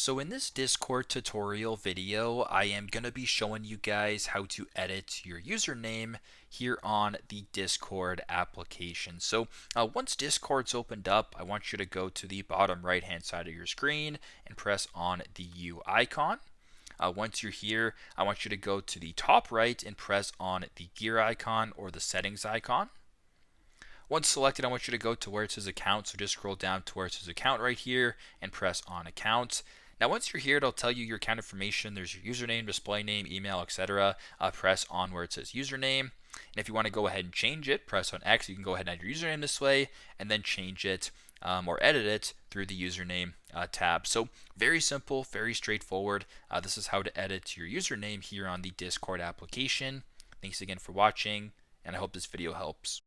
So in this Discord tutorial video, I am going to be showing you guys how to edit your username here on the Discord application. So once Discord's opened up, I want you to go to the bottom right hand side of your screen and press on the U icon. Once you're here, I want you to go to the top right and press on the gear icon or the settings icon. Once selected, I want you to go to where it says account. So just scroll down to where it says account right here and press on account. Now, once you're here, it'll tell you your account information. There's your username, display name, email, etc. Press on where it says username. And if you want to go ahead and change it, press on X. You can go ahead and add your username this way and then change it or edit it through the username tab. So very simple, very straightforward. This is how to edit your username here on the Discord application. Thanks again for watching, and I hope this video helps.